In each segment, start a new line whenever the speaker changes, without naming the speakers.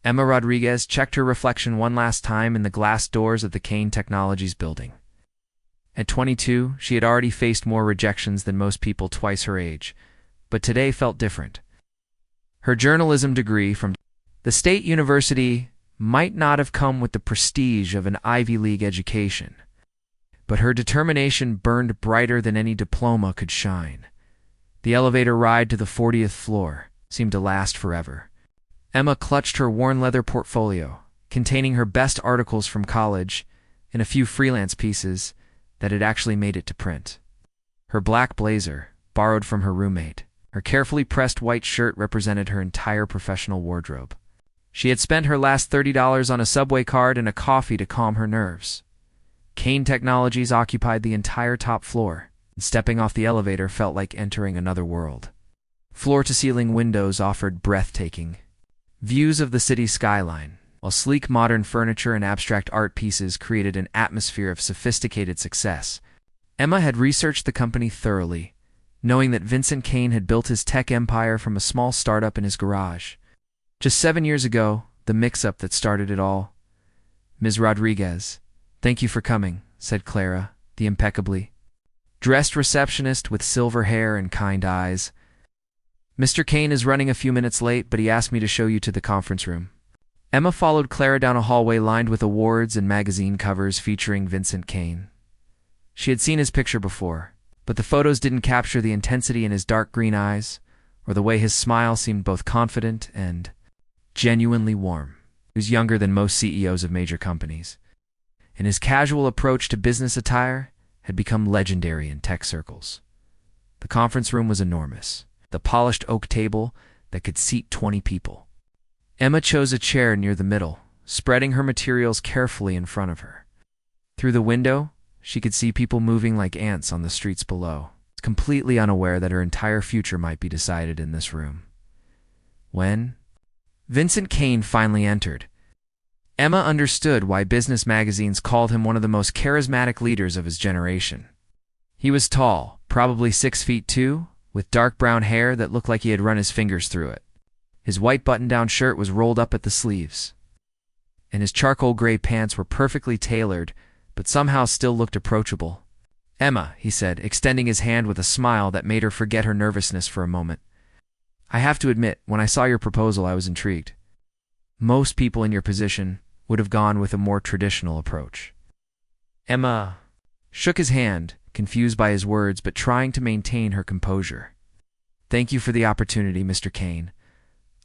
Emma Rodriguez checked her reflection one last time in the glass doors of the Kane Technologies building. At 22, she had already faced more rejections than most people twice her age, but today felt different. Her journalism degree from the state university might not have come with the prestige of an Ivy League education, but her determination burned brighter than any diploma could shine. The elevator ride to the 40th floor seemed to last forever. Emma clutched her worn leather portfolio, containing her best articles from college and a few freelance pieces that had actually made it to print. Her black blazer, borrowed from her roommate, her carefully pressed white shirt represented her entire professional wardrobe. She had spent her last $30 on a subway card and a coffee to calm her nerves. Kane Technologies occupied the entire top floor, and stepping off the elevator felt like entering another world. Floor-to-ceiling windows offered breathtaking views of the city's skyline, while sleek modern furniture and abstract art pieces created an atmosphere of sophisticated success. Emma had researched the company thoroughly, knowing that Vincent Kane had built his tech empire from a small startup in his garage. Just 7 years ago, the mix-up that started it all. "Ms. Rodriguez, thank you for coming," said Clara, the impeccably dressed receptionist with silver hair and kind eyes. "Mr. Kane is running a few minutes late, but he asked me to show you to the conference room." Emma followed Clara down a hallway lined with awards and magazine covers featuring Vincent Kane. She had seen his picture before, but the photos didn't capture the intensity in his dark green eyes, or the way his smile seemed both confident and genuinely warm. He was younger than most CEOs of major companies, and his casual approach to business attire had become legendary in tech circles. The conference room was enormous, the polished oak table that could seat 20 people. Emma chose a chair near the middle, spreading her materials carefully in front of her. Through the window, she could see people moving like ants on the streets below, completely unaware that her entire future might be decided in this room. When Vincent Kane finally entered, Emma understood why business magazines called him one of the most charismatic leaders of his generation. He was tall, probably 6'2", with dark brown hair that looked like he had run his fingers through it. His white button-down shirt was rolled up at the sleeves, and his charcoal gray pants were perfectly tailored, but somehow still looked approachable. "Emma," he said, extending his hand with a smile that made her forget her nervousness for a moment. "I have to admit, when I saw your proposal, I was intrigued. Most people in your position would have gone with a more traditional approach." Emma shook his hand, confused by his words but trying to maintain her composure. "Thank you for the opportunity, Mr. Kane.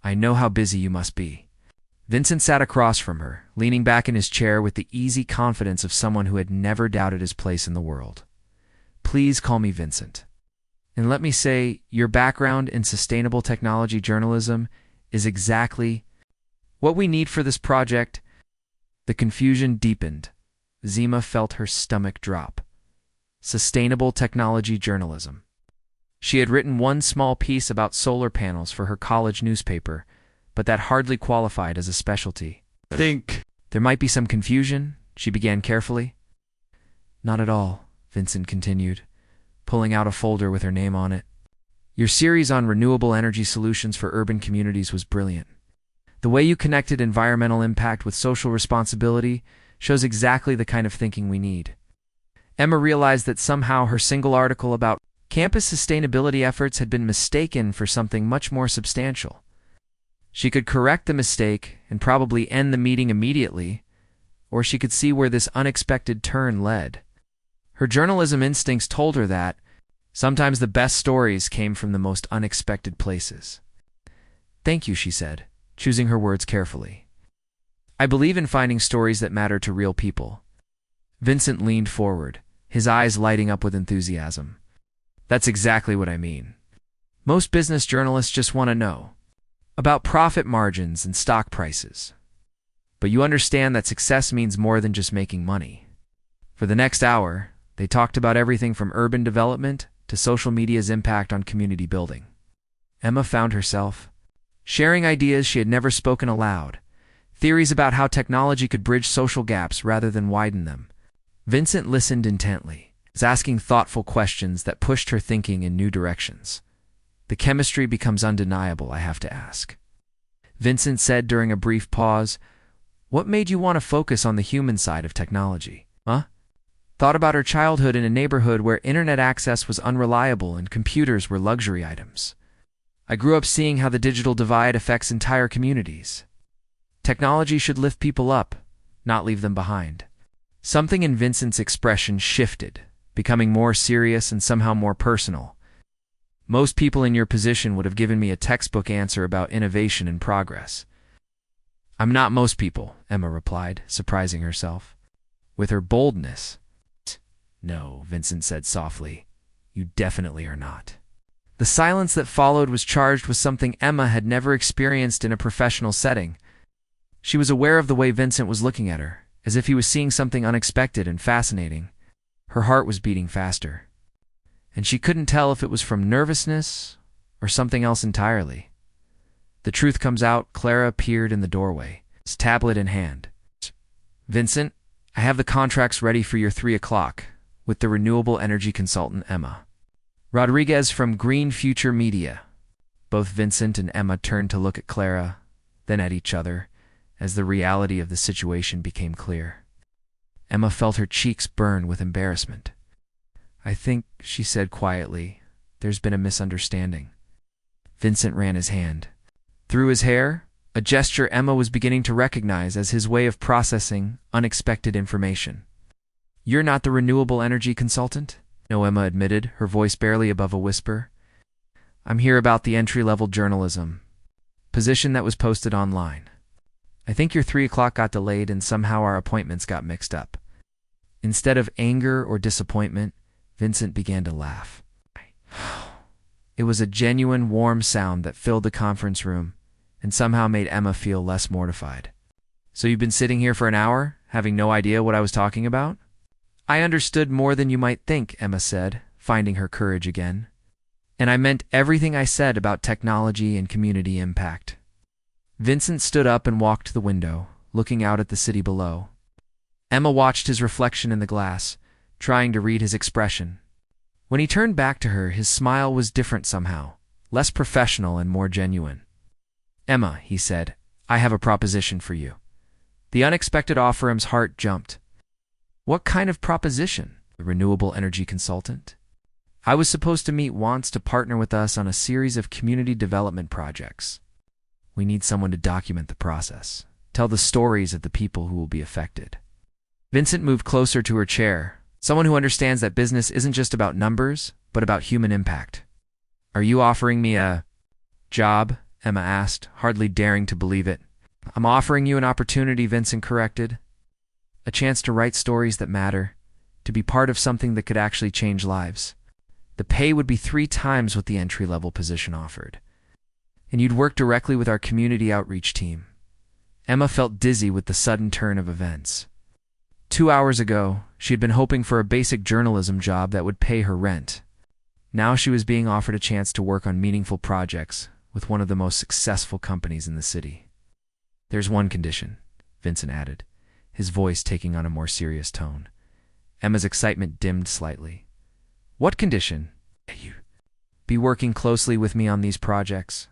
I know how busy you must be." Vincent sat across from her, leaning back in his chair with the easy confidence of someone who had never doubted his place in the world. "Please call me Vincent. And let me say, your background in sustainable technology journalism is exactly what we need for this project." The confusion deepened. Zima felt her stomach drop. Sustainable technology journalism. She had written one small piece about solar panels for her college newspaper, but that hardly qualified as a specialty.
"I think
there might be some confusion," she began carefully. "Not at all," Vincent continued, pulling out a folder with her name on it. "Your series on renewable energy solutions for urban communities was brilliant. The way you connected environmental impact with social responsibility shows exactly the kind of thinking we need." Emma realized that somehow her single article about campus sustainability efforts had been mistaken for something much more substantial. She could correct the mistake and probably end the meeting immediately, or she could see where this unexpected turn led. Her journalism instincts told her that sometimes the best stories came from the most unexpected places. "Thank you," she said, choosing her words carefully. "I believe in finding stories that matter to real people." Vincent leaned forward, his eyes lighting up with enthusiasm. "That's exactly what I mean. Most business journalists just want to know about profit margins and stock prices. But you understand that success means more than just making money." For the next hour, they talked about everything from urban development to social media's impact on community building. Emma found herself sharing ideas she had never spoken aloud, theories about how technology could bridge social gaps rather than widen them. Vincent listened intently, asking thoughtful questions that pushed her thinking in new directions. "The chemistry becomes undeniable, I have to ask. Vincent said during a brief pause. What made you want to focus on the human side of technology? Huh? Thought about her childhood in a neighborhood where internet access was unreliable and computers were luxury items. I grew up seeing how the digital divide affects entire communities. Technology should lift people up, not leave them behind. Something in Vincent's expression shifted, becoming more serious and somehow more personal. Most people in your position would have given me a textbook answer about innovation and progress. I'm not most people, Emma replied, surprising herself. With her boldness. No, Vincent said softly. You definitely are not. The silence that followed was charged with something Emma had never experienced in a professional setting. She was aware of the way Vincent was looking at her, as if he was seeing something unexpected and fascinating. Her heart was beating faster, and she couldn't tell if it was from nervousness or something else entirely. The truth comes out. Clara appeared in the doorway, his tablet in hand. Vincent, I have the contracts ready for your 3 o'clock with the renewable energy consultant Emma Rodriguez from Green Future Media. Both Vincent and Emma turned to look at Clara, then at each other, as the reality of the situation became clear. Emma felt her cheeks burn with embarrassment. I think, she said quietly, there's been a misunderstanding. Vincent ran his hand through his hair, a gesture Emma was beginning to recognize as his way of processing unexpected information. You're not the renewable energy consultant? No, Emma admitted, her voice barely above a whisper. I'm here about the entry-level journalism position that was posted online. I think your 3 o'clock got delayed and somehow our appointments got mixed up. Instead of anger or disappointment, Vincent began to laugh. It was a genuine, warm sound that filled the conference room and somehow made Emma feel less mortified. So you've been sitting here for an hour, having no idea what I was talking about? I understood more than you might think, Emma said, finding her courage again. And I meant everything I said about technology and community impact. Vincent stood up and walked to the window, looking out at the city below. Emma watched his reflection in the glass, trying to read his expression. When he turned back to her, his smile was different somehow, less professional and more genuine. Emma, he said, I have a proposition for you. The unexpected offer, Emma's heart jumped. What kind of proposition? The renewable energy consultant? I was supposed to meet wants to partner with us on a series of community development projects. We need someone to document the process, tell the stories of the people who will be affected. Vincent moved closer to her chair, someone who understands that business isn't just about numbers, but about human impact. Are you offering me a job? Emma asked, hardly daring to believe it. I'm offering you an opportunity, Vincent corrected. A chance to write stories that matter, to be part of something that could actually change lives. The pay would be 3 times what the entry-level position offered. And you'd work directly with our community outreach team. Emma felt dizzy with the sudden turn of events. 2 hours ago, she had been hoping for a basic journalism job that would pay her rent. Now she was being offered a chance to work on meaningful projects with one of the most successful companies in the city. There's one condition, Vincent added, his voice taking on a more serious tone. Emma's excitement dimmed slightly. What condition? You be working closely with me on these projects.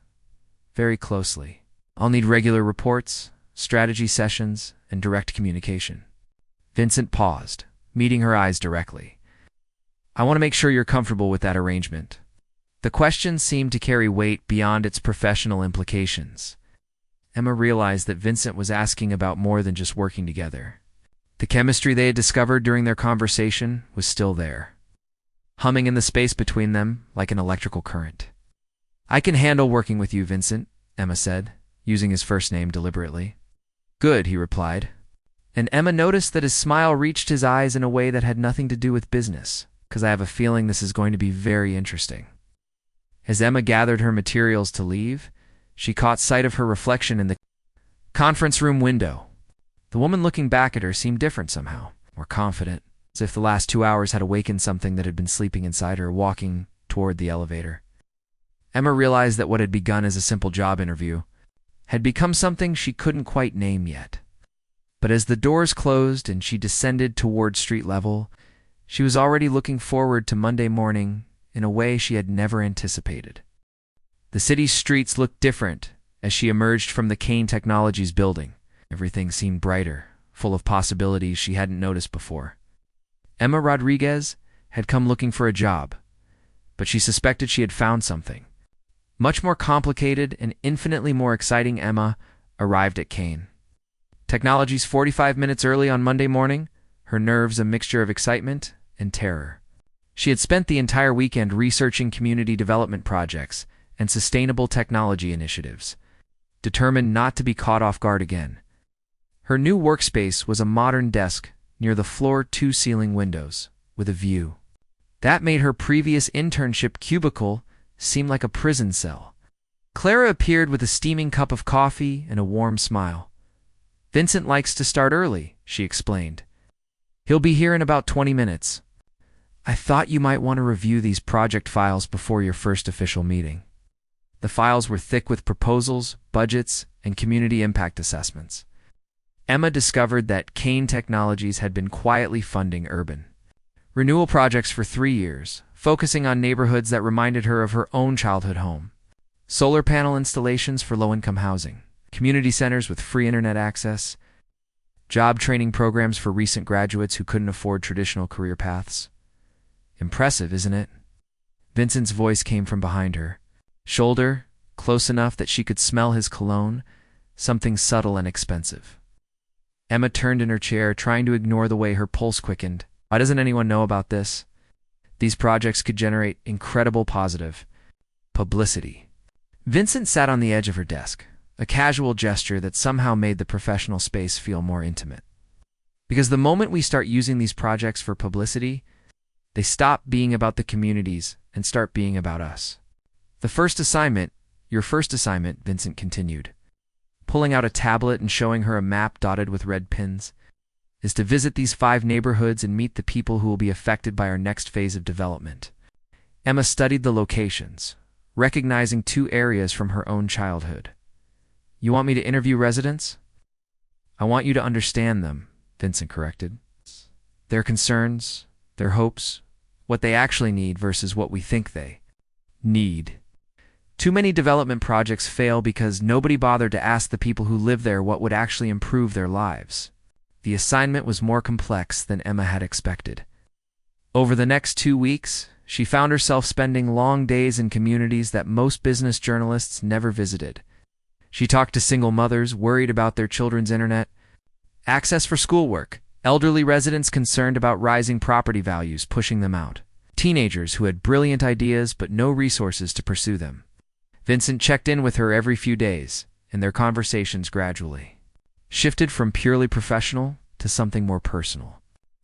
Very closely. I'll need regular reports, strategy sessions, and direct communication. Vincent paused, meeting her eyes directly. I want to make sure you're comfortable with that arrangement. The question seemed to carry weight beyond its professional implications. Emma realized that Vincent was asking about more than just working together. The chemistry they had discovered during their conversation was still there, humming in the space between them like an electrical current. I can handle working with you, Vincent, Emma said, using his first name deliberately. Good, he replied. And Emma noticed that his smile reached his eyes in a way that had nothing to do with business, because I have a feeling this is going to be very interesting. As Emma gathered her materials to leave, she caught sight of her reflection in the conference room window. The woman looking back at her seemed different somehow, more confident, as if the last 2 hours had awakened something that had been sleeping inside her, walking toward the elevator. Emma realized that what had begun as a simple job interview had become something she couldn't quite name yet. But as the doors closed and she descended toward street level, she was already looking forward to Monday morning in a way she had never anticipated. The city's streets looked different as she emerged from the Kane Technologies building. Everything seemed brighter, full of possibilities she hadn't noticed before. Emma Rodriguez had come looking for a job, but she suspected she had found something. Much more complicated and infinitely more exciting. Emma arrived at Kane Technologies 45 minutes early on Monday morning, her nerves a mixture of excitement and terror. She had spent the entire weekend researching community development projects and sustainable technology initiatives, determined not to be caught off guard again. Her new workspace was a modern desk near the floor-to-ceiling windows, with a view. That made her previous internship cubicle seem like a prison cell. Clara appeared with a steaming cup of coffee and a warm smile. "Vincent likes to start early," she explained. "He'll be here in about 20 minutes. I thought you might want to review these project files before your first official meeting." The files were thick with proposals, budgets, and community impact assessments. Emma discovered that Kane Technologies had been quietly funding urban renewal projects for 3 years, focusing on neighborhoods that reminded her of her own childhood home. Solar panel installations for low-income housing, community centers with free internet access, job training programs for recent graduates who couldn't afford traditional career paths. "Impressive, isn't it?" Vincent's voice came from behind her shoulder, close enough that she could smell his cologne, something subtle and expensive. Emma turned in her chair, trying to ignore the way her pulse quickened. Why doesn't anyone know about this? These projects could generate incredible positive publicity. Vincent sat on the edge of her desk, a casual gesture that somehow made the professional space feel more intimate. Because the moment we start using these projects for publicity, they stop being about the communities and start being about us. Your first assignment, Vincent continued, pulling out a tablet and showing her a map dotted with red pins, is to visit these 5 neighborhoods and meet the people who will be affected by our next phase of development. Emma studied the locations, recognizing 2 areas from her own childhood. "You want me to interview residents?" "I want you to understand them," Vincent corrected. "Their concerns, their hopes, what they actually need versus what we think they need." Too many development projects fail because nobody bothered to ask the people who live there what would actually improve their lives. The assignment was more complex than Emma had expected. Over the next 2 weeks, she found herself spending long days in communities that most business journalists never visited. She talked to single mothers worried about their children's internet access for schoolwork, elderly residents concerned about rising property values pushing them out, teenagers who had brilliant ideas but no resources to pursue them. Vincent checked in with her every few days, and their conversations gradually shifted from purely professional to something more personal.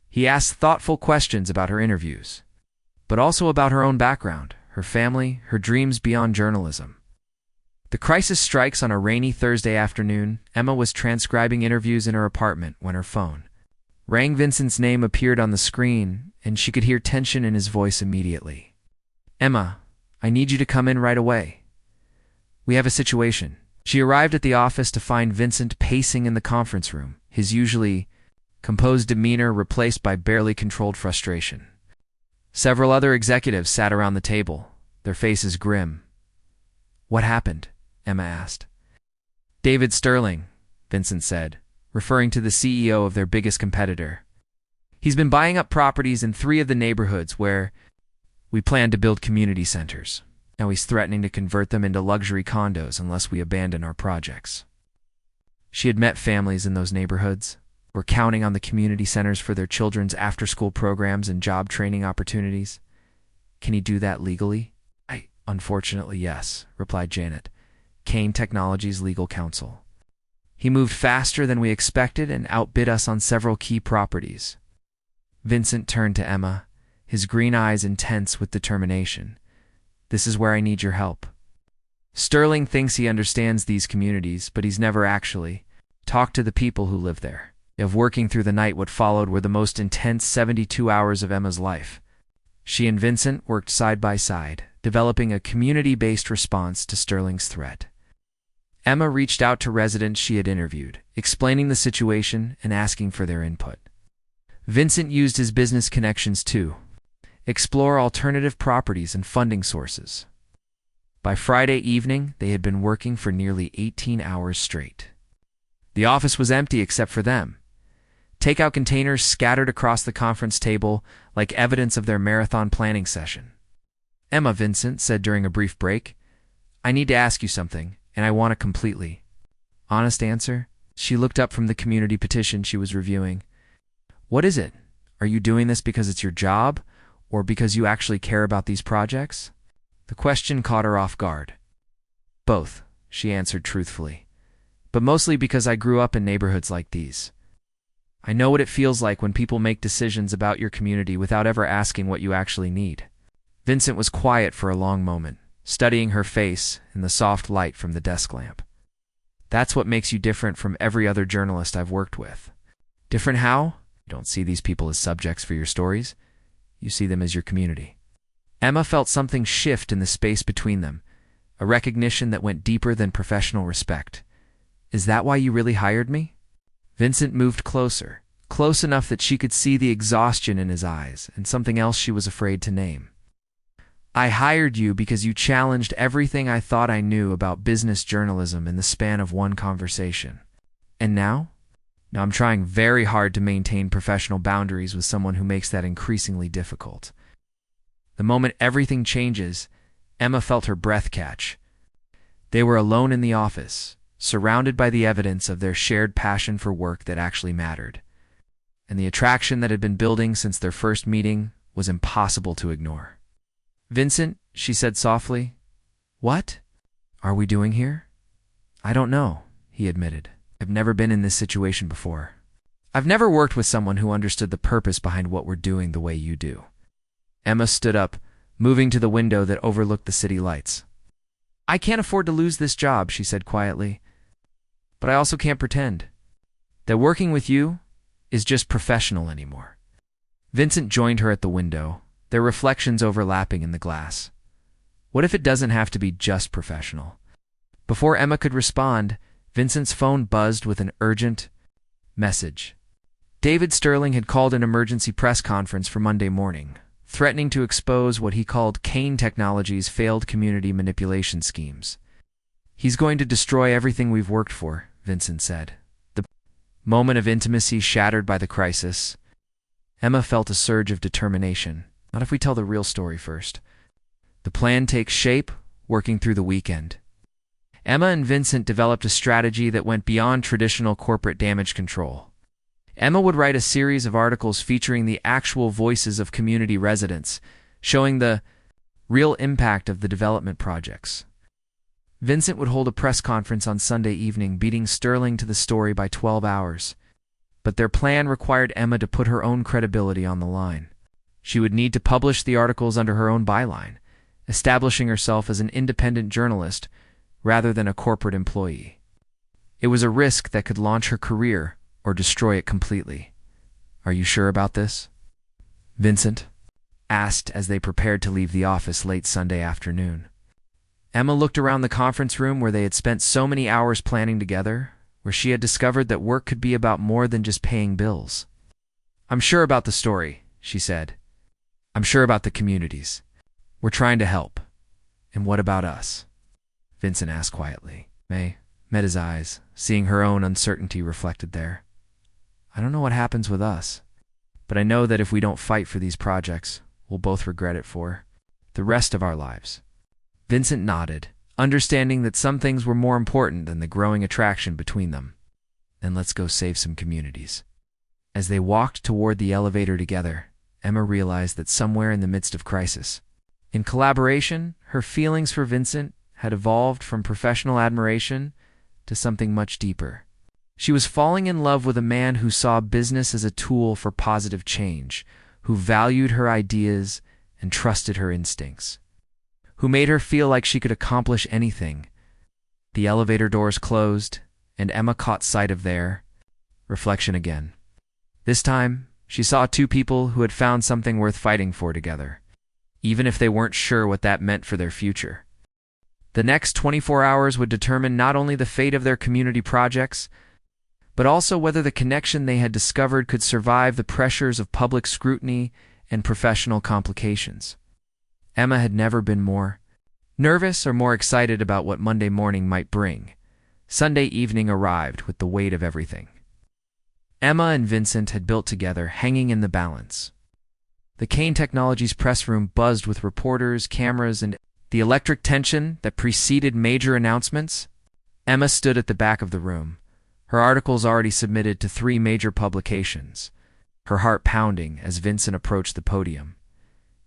He asked thoughtful questions about her interviews, but also about her own background, her family, her dreams beyond journalism. The crisis strikes on a rainy Thursday afternoon. Emma was transcribing interviews in her apartment when her phone rang. Vincent's name appeared on the screen, and she could hear tension in his voice immediately. "Emma, I need you to come in right away. We have a situation." She arrived at the office to find Vincent pacing in the conference room, his usually composed demeanor replaced by barely controlled frustration. Several other executives sat around the table, their faces grim. "What happened?" Emma asked. "David Sterling," Vincent said, referring to the CEO of their biggest competitor. "He's been buying up properties in 3 of the neighborhoods where we plan to build community centers. Now he's threatening to convert them into luxury condos unless we abandon our projects." She had met families in those neighborhoods, were counting on the community centers for their children's after-school programs and job training opportunities. "Can he do that legally?" "Unfortunately, yes," replied Janet, Kane Technologies legal counsel. "He moved faster than we expected and outbid us on several key properties." Vincent turned to Emma, his green eyes intense with determination. "This is where I need your help. Sterling thinks he understands these communities, but he's never actually talked to the people who live there." Of working through the night, what followed were the most intense 72 hours of Emma's life. She and Vincent worked side by side, developing a community-based response to Sterling's threat. Emma reached out to residents she had interviewed, explaining the situation and asking for their input. Vincent used his business connections to explore alternative properties and funding sources. By Friday evening, they had been working for nearly 18 hours straight. The office was empty except for them. Takeout containers scattered across the conference table like evidence of their marathon planning session. "Emma," Vincent said during a brief break, "I need to ask you something, and I want a completely honest answer." She looked up from the community petition she was reviewing. "What is it? Are you doing this because it's your job, or because you actually care about these projects?" The question caught her off guard. "Both," she answered truthfully, "but mostly because I grew up in neighborhoods like these. I know what it feels like when people make decisions about your community without ever asking what you actually need." Vincent was quiet for a long moment, studying her face in the soft light from the desk lamp. "That's what makes you different from every other journalist I've worked with." "Different how?" "You don't see these people as subjects for your stories. You see them as your community." Emma felt something shift in the space between them, a recognition that went deeper than professional respect. "Is that why you really hired me?" Vincent moved closer, close enough that she could see the exhaustion in his eyes and something else she was afraid to name. "I hired you because you challenged everything I thought I knew about business journalism in the span of one conversation. And now? Now I'm trying very hard to maintain professional boundaries with someone who makes that increasingly difficult." The moment everything changes, Emma felt her breath catch. They were alone in the office, surrounded by the evidence of their shared passion for work that actually mattered. And the attraction that had been building since their first meeting was impossible to ignore. "Vincent," she said softly, "what are we doing here?" "I don't know," he admitted. "I've never been in this situation before. I've never worked with someone who understood the purpose behind what we're doing the way you do." Emma stood up, moving to the window that overlooked the city lights. "I can't afford to lose this job," she said quietly. "But I also can't pretend that working with you is just professional anymore." Vincent joined her at the window, their reflections overlapping in the glass. What if it doesn't have to be just professional? Before Emma could respond, Vincent's phone buzzed with an urgent message. David Sterling had called an emergency press conference for Monday morning, threatening to expose what he called Kane Technologies' failed community manipulation schemes. "He's going to destroy everything we've worked for," Vincent said. The moment of intimacy shattered by the crisis, Emma felt a surge of determination. "Not if we tell the real story first." The plan takes shape, working through the weekend. Emma and Vincent developed a strategy that went beyond traditional corporate damage control. Emma would write a series of articles featuring the actual voices of community residents, showing the real impact of the development projects. Vincent would hold a press conference on Sunday evening, beating Sterling to the story by 12 hours. But their plan required Emma to put her own credibility on the line. She would need to publish the articles under her own byline, establishing herself as an independent journalist rather than a corporate employee. It was a risk that could launch her career or destroy it completely. "Are you sure about this?" Vincent asked as they prepared to leave the office late Sunday afternoon. Emma looked around the conference room where they had spent so many hours planning together, where she had discovered that work could be about more than just paying bills. "I'm sure about the story," she said. "I'm sure about the communities. We're trying to help." "And what about us?" Vincent asked quietly. May met his eyes, seeing her own uncertainty reflected there. "I don't know what happens with us, but I know that if we don't fight for these projects, we'll both regret it for the rest of our lives." Vincent nodded, understanding that some things were more important than the growing attraction between them. "Then let's go save some communities." As they walked toward the elevator together, Emma realized that somewhere in the midst of crisis, in collaboration, her feelings for Vincent had evolved from professional admiration to something much deeper. She was falling in love with a man who saw business as a tool for positive change, who valued her ideas and trusted her instincts, who made her feel like she could accomplish anything. The elevator doors closed, and Emma caught sight of their reflection again. This time, she saw two people who had found something worth fighting for together, even if they weren't sure what that meant for their future. The next 24 hours would determine not only the fate of their community projects, but also whether the connection they had discovered could survive the pressures of public scrutiny and professional complications. Emma had never been more Nervous or more excited about what Monday morning might bring, Sunday evening arrived with the weight of everything. Emma and Vincent had built together, hanging in the balance. The Kane Technologies press room buzzed with reporters, cameras, and the electric tension that preceded major announcements. Emma stood at the back of the room, her articles already submitted to 3 major publications, her heart pounding as Vincent approached the podium.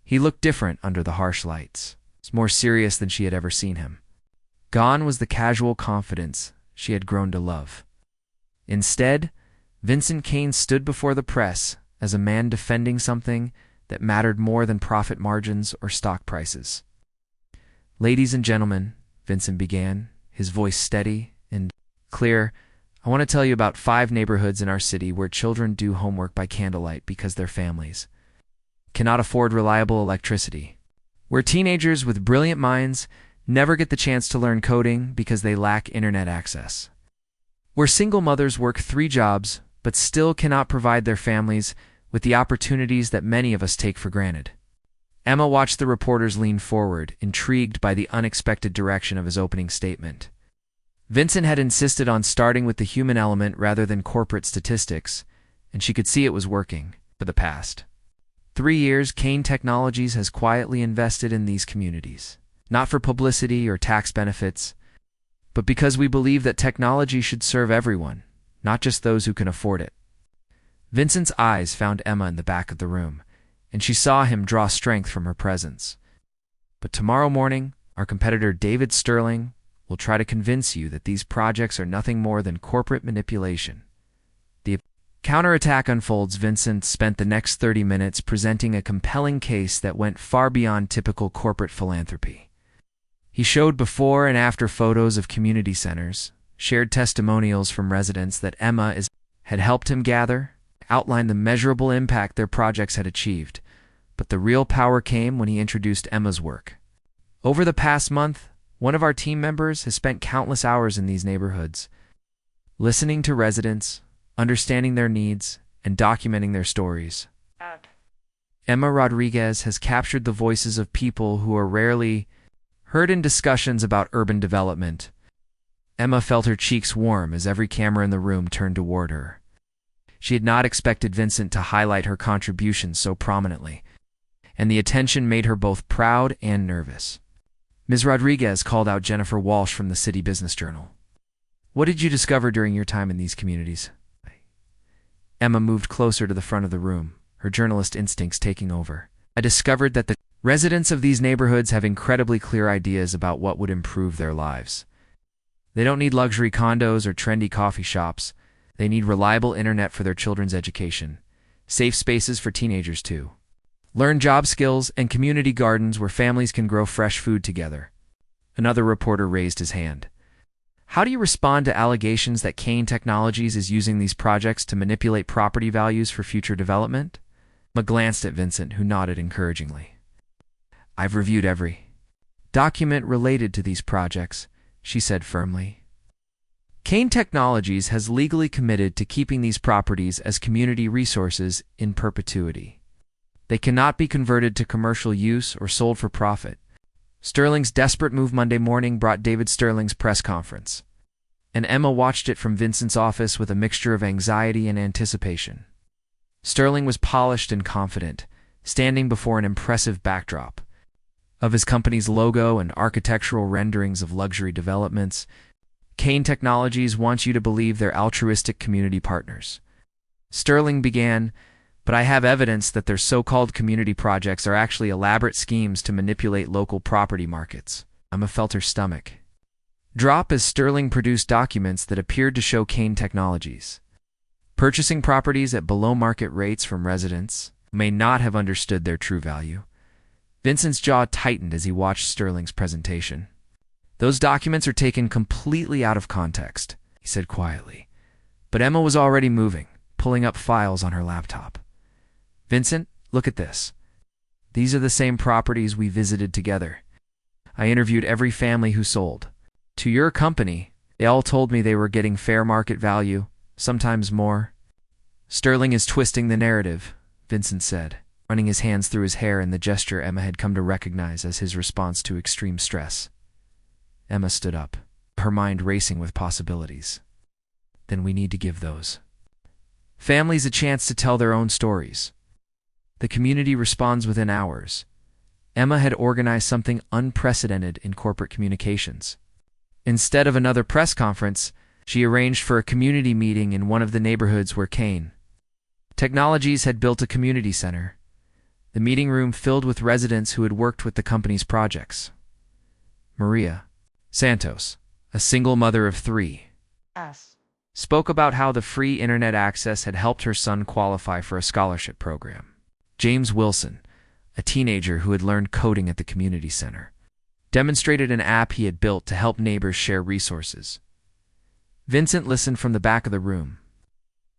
He looked different under the harsh lights, more serious than she had ever seen him. Gone was the casual confidence she had grown to love. Instead, Vincent Kane stood before the press as a man defending something that mattered more than profit margins or stock prices. "Ladies and gentlemen," Vincent began, his voice steady and clear, "I want to tell you about 5 neighborhoods in our city where children do homework by candlelight because their families cannot afford reliable electricity. Where teenagers with brilliant minds never get the chance to learn coding because they lack internet access. Where single mothers work 3 jobs but still cannot provide their families with the opportunities that many of us take for granted." Emma watched the reporters lean forward, intrigued by the unexpected direction of his opening statement. Vincent had insisted on starting with the human element rather than corporate statistics, and she could see it was working. For the past 3 years, Kane Technologies has quietly invested in these communities, not for publicity or tax benefits, but because we believe that technology should serve everyone, not just those who can afford it. Vincent's eyes found Emma in the back of the room, and she saw him draw strength from her presence. "But tomorrow morning, our competitor David Sterling will try to convince you that these projects are nothing more than corporate manipulation." The counterattack unfolds. Vincent spent the next 30 minutes presenting a compelling case that went far beyond typical corporate philanthropy. He showed before and after photos of community centers, shared testimonials from residents that Emma had helped him gather, outlined the measurable impact their projects had achieved. But the real power came when he introduced Emma's work. "Over the past month, one of our team members has spent countless hours in these neighborhoods, listening to residents, understanding their needs, and documenting their stories. Emma Rodriguez has captured the voices of people who are rarely heard in discussions about urban development." Emma felt her cheeks warm as every camera in the room turned toward her. She had not expected Vincent to highlight her contributions so prominently, and the attention made her both proud and nervous. Ms. Rodriguez called out Jennifer Walsh from the City Business Journal. "What did you discover during your time in these communities?" Emma moved closer to the front of the room, her journalist instincts taking over. "I discovered that the residents of these neighborhoods have incredibly clear ideas about what would improve their lives. They don't need luxury condos or trendy coffee shops. They need reliable internet for their children's education, safe spaces for teenagers too, learn job skills, and community gardens where families can grow fresh food together." Another reporter raised his hand. "How do you respond to allegations that Kane Technologies is using these projects to manipulate property values for future development?" Emma glanced at Vincent, who nodded encouragingly. "I've reviewed every document related to these projects," she said firmly. "Kane Technologies has legally committed to keeping these properties as community resources in perpetuity. They cannot be converted to commercial use or sold for profit." Sterling's desperate move Monday morning brought David Sterling's press conference, and Emma watched it from Vincent's office with a mixture of anxiety and anticipation. Sterling was polished and confident, standing before an impressive backdrop of his company's logo and architectural renderings of luxury developments. "Kane Technologies wants you to believe they're altruistic community partners," Sterling began, "but I have evidence that their so-called community projects are actually elaborate schemes to manipulate local property markets." Emma felt her stomach drop as Sterling produced documents that appeared to show Kane Technologies purchasing properties at below-market rates from residents who may not have understood their true value. Vincent's jaw tightened as he watched Sterling's presentation. "Those documents are taken completely out of context," he said quietly. But Emma was already moving, pulling up files on her laptop. "Vincent, look at this. These are the same properties we visited together. I interviewed every family who sold to your company. They all told me they were getting fair market value, sometimes more." "Sterling is twisting the narrative," Vincent said. running his hands through his hair in the gesture Emma had come to recognize as his response to extreme stress. Emma stood up, her mind racing with possibilities. Then we need to give those families a chance to tell their own stories. The community responds within hours. Emma had organized something unprecedented in corporate communications. Instead of another press conference, she arranged for a community meeting in one of the neighborhoods where Kane Technologies had built a community center. The meeting room filled with residents who had worked with the company's projects. Maria Santos, a single mother of 3, spoke about how the free internet access had helped her son qualify for a scholarship program. James Wilson, a teenager who had learned coding at the community center, demonstrated an app he had built to help neighbors share resources. Vincent listened from the back of the room,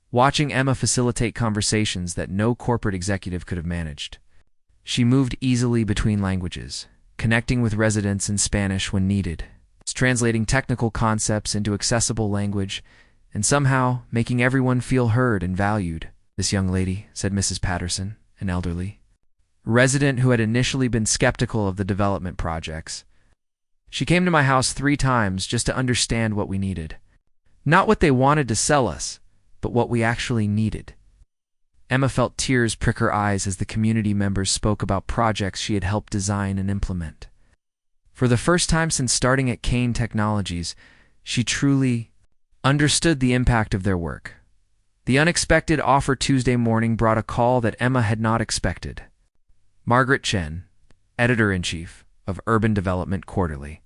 watching Emma facilitate conversations that no corporate executive could have managed. She moved easily between languages, connecting with residents in Spanish when needed, translating technical concepts into accessible language, and somehow making everyone feel heard and valued. "This young lady," said Mrs. Patterson, an elderly resident who had initially been skeptical of the development projects. "She came to my house 3 times just to understand what we needed. Not what they wanted to sell us, but what we actually needed." Emma felt tears prick her eyes as the community members spoke about projects she had helped design and implement. For the first time since starting at Kane Technologies, she truly understood the impact of their work. The unexpected offer Tuesday morning brought a call that Emma had not expected. Margaret Chen, editor-in-chief of Urban Development Quarterly,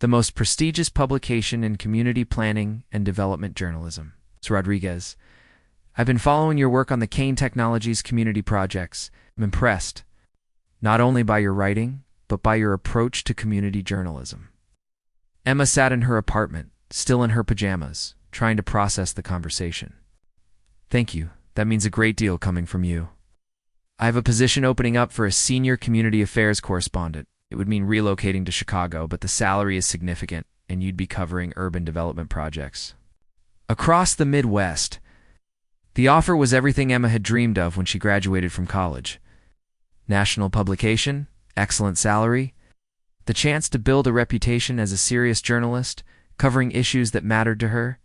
the most prestigious publication in community planning and development journalism. Rodriguez, "I've been following your work on the Kane Technologies community projects. I'm impressed, not only by your writing, but by your approach to community journalism." Emma sat in her apartment, still in her pajamas, trying to process the conversation. "Thank you. That means a great deal coming from you. I have a position opening up for a senior community affairs correspondent. It would mean relocating to Chicago, but the salary is significant, and you'd be covering urban development projects across the Midwest." The offer was everything Emma had dreamed of when she graduated from college. National publication, excellent salary, the chance to build a reputation as a serious journalist, covering issues that mattered to her.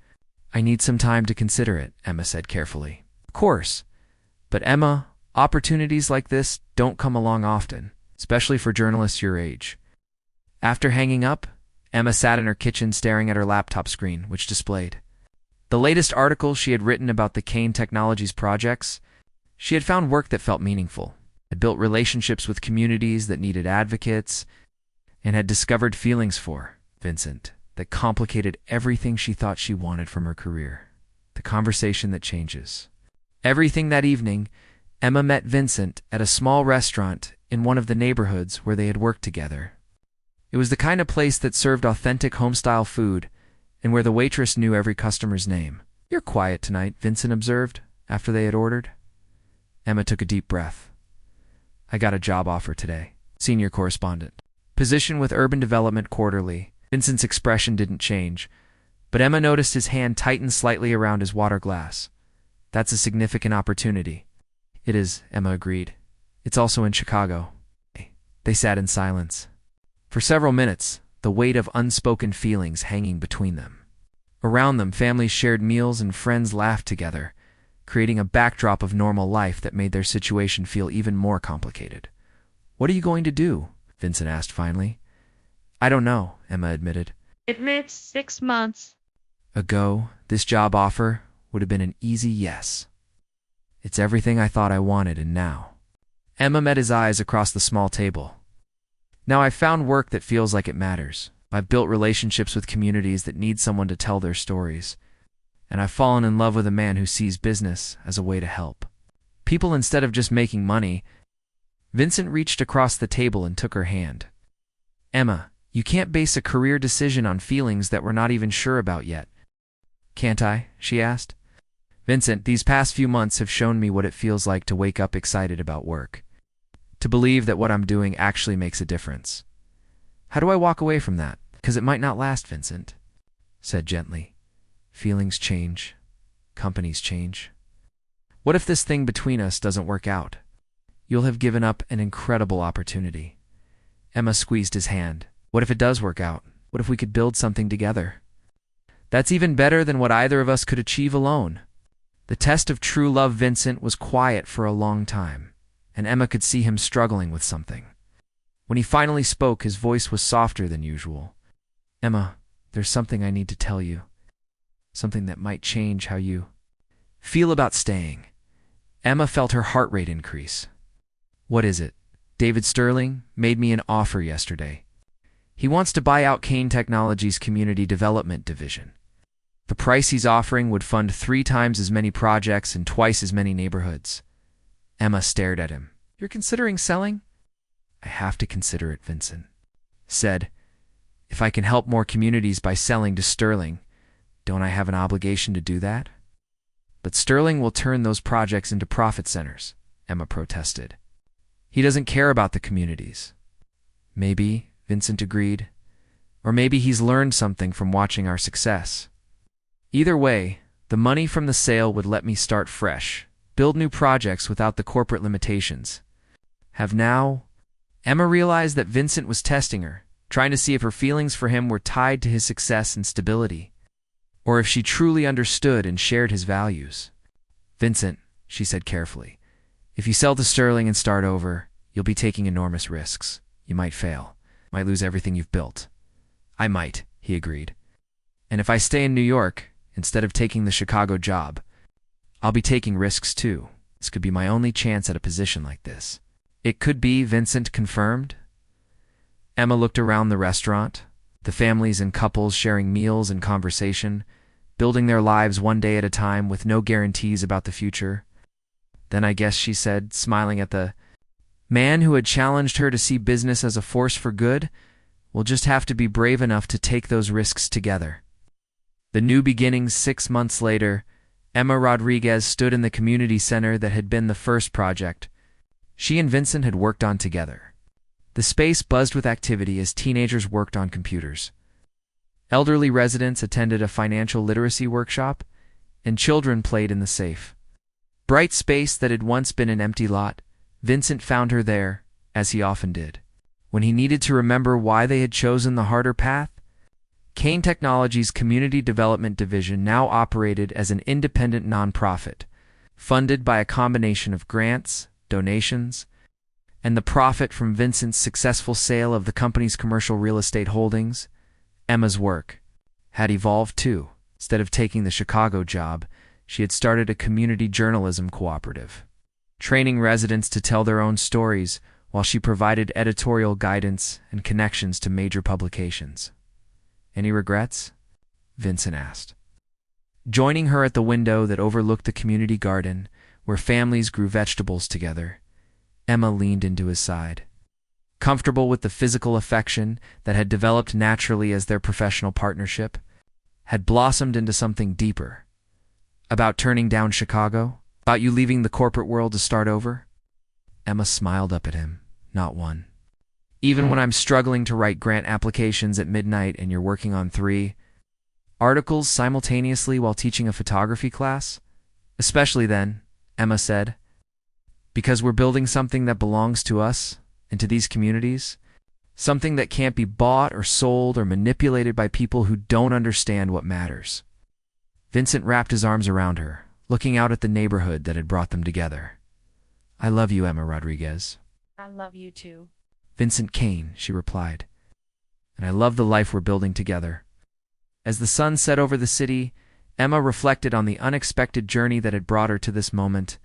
"I need some time to consider it," Emma said carefully. "Of course. But Emma, opportunities like this don't come along often, especially for journalists your age." After hanging up, Emma sat in her kitchen staring at her laptop screen, which displayed the latest articles she had written about the Kane Technologies projects. She had found work that felt meaningful, had built relationships with communities that needed advocates, and had discovered feelings for Vincent that complicated everything she thought she wanted from her career. The conversation that changes everything. That evening, Emma met Vincent at a small restaurant in one of the neighborhoods where they had worked together. It was the kind of place that served authentic home-style food, and where the waitress knew every customer's name. "You're quiet tonight," Vincent observed, after they had ordered. Emma took a deep breath. "I got a job offer today. Senior correspondent. Position with Urban Development Quarterly." Vincent's expression didn't change, but Emma noticed his hand tighten slightly around his water glass. "That's a significant opportunity." "It is," Emma agreed. "It's also in Chicago." They sat in silence for several minutes, the weight of unspoken feelings hanging between them. Around them, families shared meals and friends laughed together, creating a backdrop of normal life that made their situation feel even more complicated. "What are you going to do?" Vincent asked finally. "I don't know," Emma admitted.
Admits 6 months
ago, this job offer would have been an easy yes. It's everything I thought I wanted, and now. Emma met his eyes across the small table. "Now I've found work that feels like it matters. I've built relationships with communities that need someone to tell their stories. And I've fallen in love with a man who sees business as a way to help people instead of just making money." Vincent reached across the table and took her hand. "Emma, you can't base a career decision on feelings that we're not even sure about yet." "Can't I?" she asked. "Vincent, these past few months have shown me what it feels like to wake up excited about work. To believe that what I'm doing actually makes a difference. How do I walk away from that? Because it might not last," Vincent said gently. "Feelings change. Companies change. What if this thing between us doesn't work out?" you'll have given up an incredible opportunity. Emma squeezed his hand. What if it does work out? What if we could build something together? That's even better than what either of us could achieve alone. The test of true love. Vincent was quiet for a long time, and Emma could see him struggling with something. When he finally spoke, his voice was softer than usual. Emma, there's something I need to tell you. Something that might change how you feel about staying. Emma felt her heart rate increase. What is it? David Sterling made me an offer yesterday. He wants to buy out Kane Technologies' community development division. The price he's offering would fund 3 times as many projects in twice as many neighborhoods. Emma stared at him. You're considering selling? I have to consider it, Vincent said. If I can help more communities by selling to Sterling, don't I have an obligation to do that? But Sterling will turn those projects into profit centers, Emma protested. He doesn't care about the communities. Maybe, Vincent agreed. Or maybe he's learned something from watching our success. Either way, the money from the sale would let me start fresh, build new projects without the corporate limitations. Emma realized that Vincent was testing her, trying to see if her feelings for him were tied to his success and stability, or if she truly understood and shared his values. Vincent, she said carefully, if you sell to Sterling and start over, you'll be taking enormous risks. You might fail, might lose everything you've built. I might, he agreed. And if I stay in New York, instead of taking the Chicago job, I'll be taking risks too. This could be my only chance at a position like this. It could be, Vincent confirmed. Emma looked around the restaurant, the families and couples sharing meals and conversation, building their lives one day at a time with no guarantees about the future. Then I guess, she said, smiling at the man who had challenged her to see business as a force for good, we'll just have to be brave enough to take those risks together. The new beginnings. 6 months later, Emma Rodriguez stood in the community center that had been the first project she and Vincent had worked on together. The space buzzed with activity as teenagers worked on computers. Elderly residents attended a financial literacy workshop, and children played in the safe, bright space that had once been an empty lot. Vincent found her there, as he often did, when he needed to remember why they had chosen the harder path. Kane Technologies' Community Development Division now operated as an independent nonprofit, funded by a combination of grants, donations, and the profit from Vincent's successful sale of the company's commercial real estate holdings. Emma's work had evolved too. Instead of taking the Chicago job, she had started a community journalism cooperative, training residents to tell their own stories while she provided editorial guidance and connections to major publications. Any regrets? Vincent asked, joining her at the window that overlooked the community garden where families grew vegetables together. Emma leaned into his side, comfortable with the physical affection that had developed naturally as their professional partnership had blossomed into something deeper. About turning down Chicago? About you leaving the corporate world to start over? Emma smiled up at him. Not one. Even when I'm struggling to write grant applications at midnight and you're working on 3 articles simultaneously while teaching a photography class? Especially then, Emma said, because we're building something that belongs to us and to these communities, something that can't be bought or sold or manipulated by people who don't understand what matters. Vincent wrapped his arms around her, looking out at the neighborhood that had brought them together. I love you, Emma Rodriguez.
I love you too.
Vincent Kane, she replied. And I love the life we're building together. As the sun set over the city, Emma reflected on the unexpected journey that had brought her to this moment.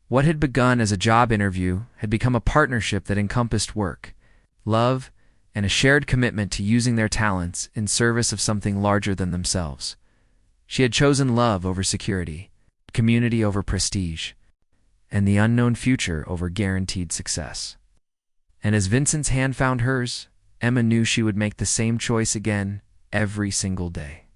What had begun as a job interview had become a partnership that encompassed work, love, and a shared commitment to using their talents in service of something larger than themselves. She had chosen love over security, community over prestige, and the unknown future over guaranteed success. And as Vincent's hand found hers, Emma knew she would make the same choice again every single day.